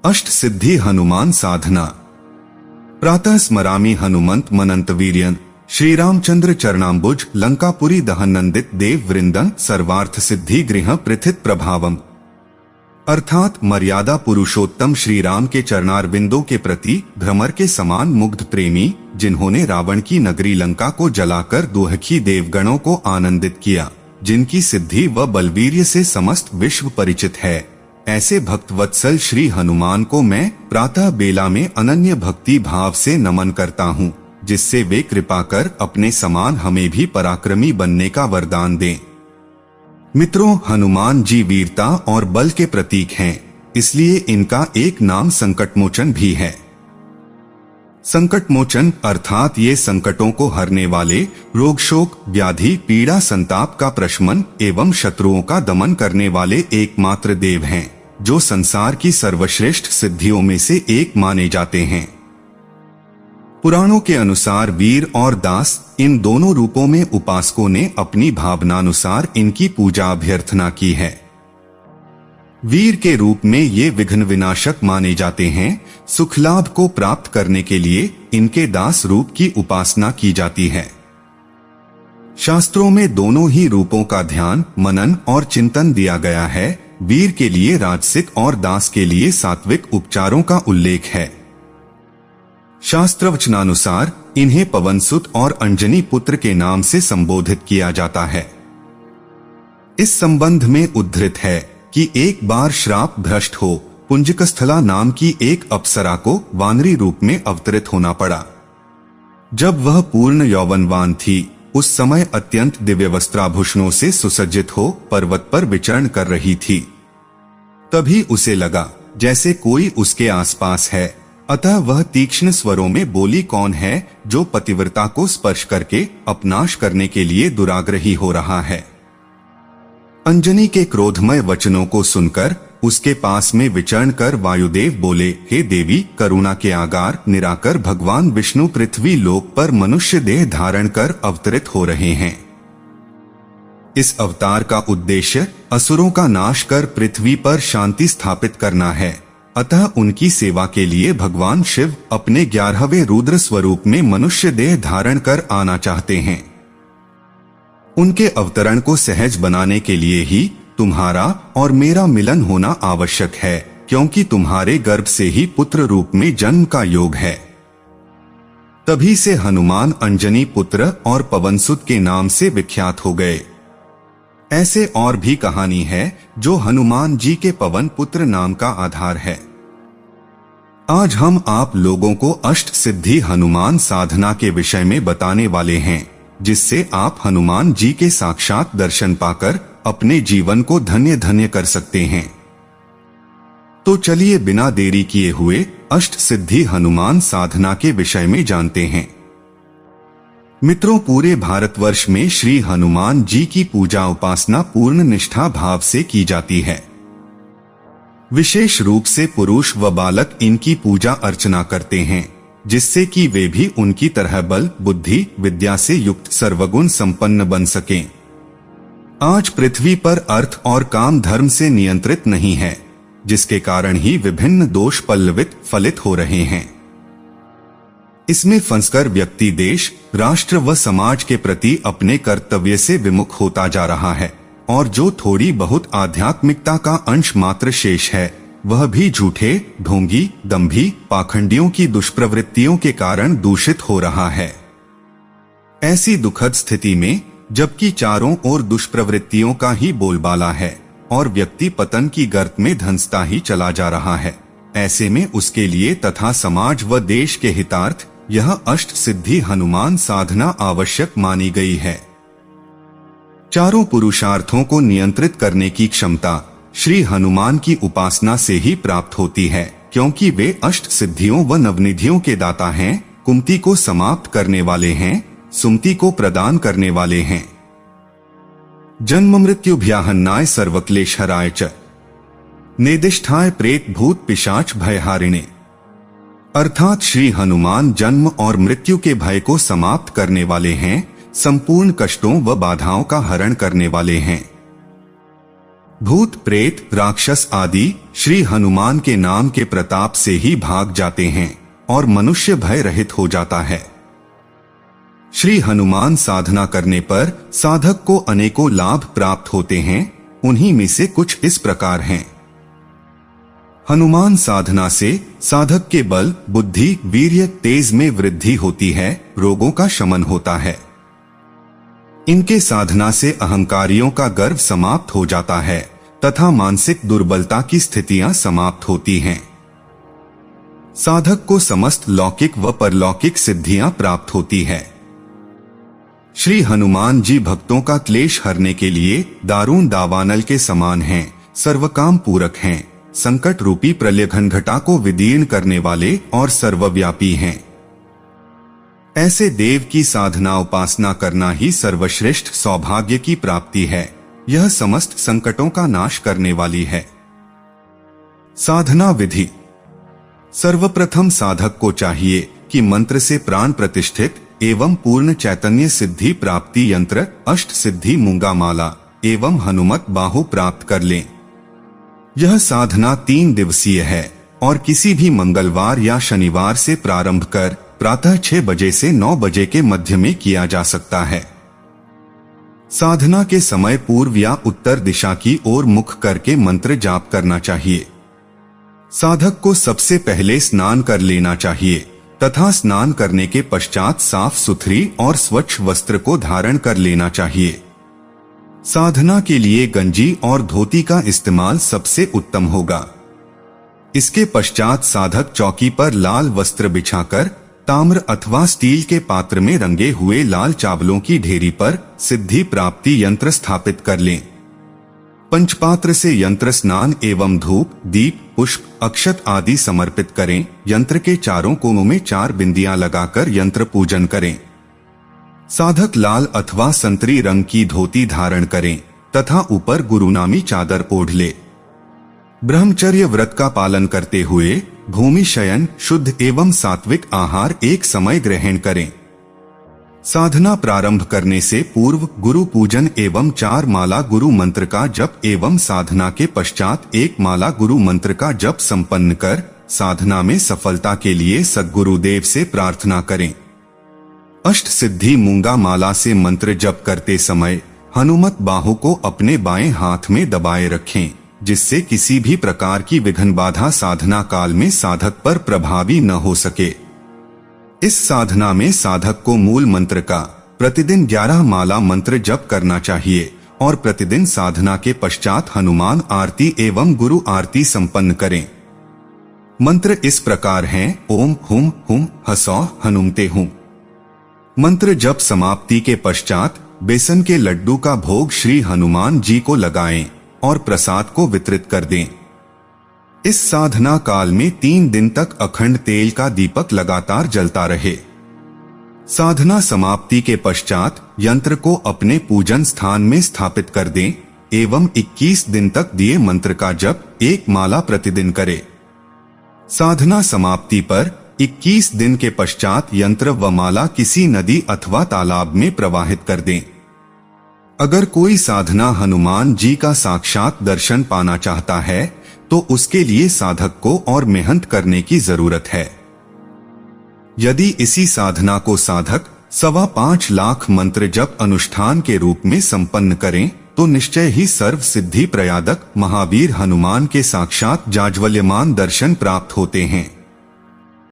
अष्ट सिद्धि हनुमान साधना। प्रातः स्मरामि हनुमंत मनंत वीर्यं श्रीरामचंद्र चरणाम्बुज लंकापुरी दहनंदित देव वृंदं सर्वार्थ सिद्धि गृह प्रथित प्रभावम। अर्थात मर्यादा पुरुषोत्तम श्री राम के चरणारविंदों के प्रति भ्रमर के समान मुग्ध प्रेमी, जिन्होंने रावण की नगरी लंका को जलाकर दुहखी देवगणों को आनंदित किया, जिनकी सिद्धि व बलवीर्य से समस्त विश्व परिचित है, ऐसे भक्त वत्सल श्री हनुमान को मैं प्रातः बेला में अनन्य भक्ति भाव से नमन करता हूँ, जिससे वे कृपा कर अपने समान हमें भी पराक्रमी बनने का वरदान दें। मित्रों, हनुमान जी वीरता और बल के प्रतीक हैं, इसलिए इनका एक नाम संकटमोचन भी है। संकटमोचन अर्थात ये संकटों को हरने वाले, रोग शोक व्याधि पीड़ा संताप का प्रशमन एवं शत्रुओं का दमन करने वाले एकमात्र देव हैं, जो संसार की सर्वश्रेष्ठ सिद्धियों में से एक माने जाते हैं। पुराणों के अनुसार वीर और दास, इन दोनों रूपों में उपासकों ने अपनी भावनानुसार इनकी पूजा अभ्यर्थना की है। वीर के रूप में ये विघ्न विनाशक माने जाते हैं। सुख लाभ को प्राप्त करने के लिए इनके दास रूप की उपासना की जाती है। शास्त्रों में दोनों ही रूपों का ध्यान, मनन और चिंतन दिया गया है। वीर के लिए राजसिक और दास के लिए सात्विक उपचारों का उल्लेख है। शास्त्रवचनानुसार इन्हें पवनसुत और अंजनी पुत्र के नाम से संबोधित किया जाता है। इस संबंध में उद्धृत है कि एक बार श्राप भ्रष्ट हो पुंजकस्थला नाम की एक अप्सरा को वानरी रूप में अवतरित होना पड़ा। जब वह पूर्ण यौवनवान थी, उस समय अत्यंत दिव्य वस्त्राभूषणों से सुसज्जित हो पर्वत पर विचरण कर रही थी। तभी उसे लगा जैसे कोई उसके आसपास है, अतः वह तीक्ष्ण स्वरों में बोली, कौन है जो पतिव्रता को स्पर्श करके अपनाश करने के लिए दुराग्रही हो रहा है। अंजनी के क्रोधमय वचनों को सुनकर उसके पास में विचरण कर वायुदेव बोले, हे देवी, करुणा के आगार निराकर भगवान विष्णु पृथ्वी लोक पर मनुष्य देह धारण कर अवतरित हो रहे हैं। इस अवतार का उद्देश्य असुरों का नाश कर पृथ्वी पर शांति स्थापित करना है, अतः उनकी सेवा के लिए भगवान शिव अपने 11वें रुद्र स्वरूप में मनुष्य देह धारण कर आना चाहते हैं। उनके अवतरण को सहज बनाने के लिए ही तुम्हारा और मेरा मिलन होना आवश्यक है, क्योंकि तुम्हारे गर्भ से ही पुत्र रूप में जन्म का योग है। तभी से हनुमान अंजनी पुत्र और पवनसुत के नाम से विख्यात हो गए। ऐसे और भी कहानी है जो हनुमान जी के पवन पुत्र नाम का आधार है। आज हम आप लोगों को अष्ट सिद्धि हनुमान साधना के विषय में बताने वाले हैं, जिससे आप हनुमान जी के साक्षात दर्शन पाकर अपने जीवन को धन्य धन्य कर सकते हैं। तो चलिए बिना देरी किए हुए अष्ट सिद्धि हनुमान साधना के विषय में जानते हैं। मित्रों, पूरे भारतवर्ष में श्री हनुमान जी की पूजा उपासना पूर्ण निष्ठा भाव से की जाती है। विशेष रूप से पुरुष व बालक इनकी पूजा अर्चना करते हैं, जिससे कि वे भी उनकी तरह बल, बुद्धि, विद्या से युक्त सर्वगुण संपन्न बन सकें। आज पृथ्वी पर अर्थ और काम धर्म से नियंत्रित नहीं है, जिसके कारण ही विभिन्न दोष पल्लवित फलित हो रहे हैं। इसमें फंसकर व्यक्ति देश, राष्ट्र व समाज के प्रति अपने कर्तव्य से विमुख होता जा रहा है, और जो थोड़ी बहुत आध्यात्मिकता का अंश मात्र शेष है, वह भी झूठे, ढोंगी, दंभी, पाखंडियों की दुष्प्रवृत्तियों के कारण दूषित हो रहा है। ऐसी दुखद स्थिति में, जबकि चारों ओर दुष्प्रवृत्तियों का ही बोलबाला है और व्यक्ति पतन की गर्त में धंसता ही चला जा रहा है, ऐसे में उसके लिए तथा समाज व देश के हितार्थ यह अष्ट सिद्धि हनुमान साधना आवश्यक मानी गई है। चारों पुरुषार्थों को नियंत्रित करने की क्षमता श्री हनुमान की उपासना से ही प्राप्त होती है, क्योंकि वे अष्ट सिद्धियों व नवनिधियों के दाता हैं, कुंती को समाप्त करने वाले हैं, सुमति को प्रदान करने वाले हैं। जन्म मृत्यु भयाहन्नाय सर्वक्लेश हराय च नेदिष्ठाय प्रेत भूत पिशाच भयहारिणे। अर्थात श्री हनुमान जन्म और मृत्यु के भय को समाप्त करने वाले हैं, संपूर्ण कष्टों व बाधाओं का हरण करने वाले हैं। भूत प्रेत राक्षस आदि श्री हनुमान के नाम के प्रताप से ही भाग जाते हैं और मनुष्य भय रहित हो जाता है। श्री हनुमान साधना करने पर साधक को अनेकों लाभ प्राप्त होते हैं। उन्हीं में से कुछ इस प्रकार हैं। हनुमान साधना से साधक के बल, बुद्धि, वीर्य, तेज में वृद्धि होती है, रोगों का शमन होता है। इनके साधना से अहंकारियों का गर्व समाप्त हो जाता है तथा मानसिक दुर्बलता की स्थितियां समाप्त होती हैं। साधक को समस्त लौकिक व परलौकिक सिद्धियां प्राप्त होती है। श्री हनुमान जी भक्तों का क्लेश हरने के लिए दारुण दावानल के समान हैं, सर्वकाम पूरक हैं, संकट रूपी प्रलय घनघटा को विदीर्ण करने वाले और सर्वव्यापी हैं। ऐसे देव की साधना उपासना करना ही सर्वश्रेष्ठ सौभाग्य की प्राप्ति है। यह समस्त संकटों का नाश करने वाली है। साधना विधि। सर्वप्रथम साधक को चाहिए कि मंत्र से प्राण प्रतिष्ठित एवं पूर्ण चैतन्य सिद्धि प्राप्ति यंत्र अष्ट सिद्धि मूंगा माला एवं हनुमत बाहु प्राप्त कर लें। यह साधना 3 दिवसीय है और किसी भी मंगलवार या शनिवार से प्रारंभ कर प्रातः 6 बजे से 9 बजे के मध्य में किया जा सकता है। साधना के समय पूर्व या उत्तर दिशा की ओर मुख करके मंत्र जाप करना चाहिए। साधक को सबसे पहले स्नान कर लेना चाहिए तथा स्नान करने के पश्चात साफ सुथरी और स्वच्छ वस्त्र को धारण कर लेना चाहिए। साधना के लिए गंजी और धोती का इस्तेमाल सबसे उत्तम होगा। इसके पश्चात साधक चौकी पर लाल वस्त्र बिछाकर ताम्र अथवा स्टील के पात्र में रंगे हुए लाल चावलों की ढेरी पर सिद्धि प्राप्ति यंत्र स्थापित कर लें। पंचपात्र से यंत्र स्नान एवं धूप, दीप, पुष्प, अक्षत आदि समर्पित करें। यंत्र के चारों कोनों में 4 बिंदियां लगाकर यंत्र पूजन करें। साधक लाल अथवा संतरी रंग की धोती धारण करें तथा ऊपर गुरुनामी चादर ओढ़ ले। ब्रह्मचर्य व्रत का पालन करते हुए भूमि शयन, शुद्ध एवं सात्विक आहार एक समय ग्रहण करें। साधना प्रारंभ करने से पूर्व गुरु पूजन एवं 4 माला गुरु मंत्र का जप एवं साधना के पश्चात 1 माला गुरु मंत्र का जप संपन्न कर साधना में सफलता के लिए सद्गुरुदेव से प्रार्थना करें। अष्ट सिद्धि मूंगा माला से मंत्र जप करते समय हनुमत बाहु को अपने बाएं हाथ में दबाए रखें, जिससे किसी भी प्रकार की विघ्न बाधा साधना काल में साधक पर प्रभावी न हो सके। इस साधना में साधक को मूल मंत्र का प्रतिदिन 11 माला मंत्र जप करना चाहिए और प्रतिदिन साधना के पश्चात हनुमान आरती एवं गुरु आरती संपन्न करें। मंत्र इस प्रकार हैं: ओम हुम हुम हसौ हनुमते हूं। मंत्र जप समाप्ति के पश्चात बेसन के लड्डू का भोग श्री हनुमान जी को लगाएं और प्रसाद को वितरित कर दें। इस साधना काल में 3 दिन तक अखंड तेल का दीपक लगातार जलता रहे। साधना समाप्ति के पश्चात यंत्र को अपने पूजन स्थान में स्थापित कर दें एवं 21 दिन तक दिए मंत्र का जप 1 माला प्रतिदिन करें। साधना समाप्ति पर 21 दिन के पश्चात यंत्र व माला किसी नदी अथवा तालाब में प्रवाहित कर दें। अगर कोई साधना हनुमान जी का साक्षात दर्शन पाना चाहता है तो उसके लिए साधक को और मेहनत करने की जरूरत है। यदि इसी साधना को साधक 5.25 लाख मंत्र जप अनुष्ठान के रूप में संपन्न करें तो निश्चय ही सर्व सिद्धि प्रयादक महावीर हनुमान के साक्षात जाज्वल्यमान दर्शन प्राप्त होते हैं।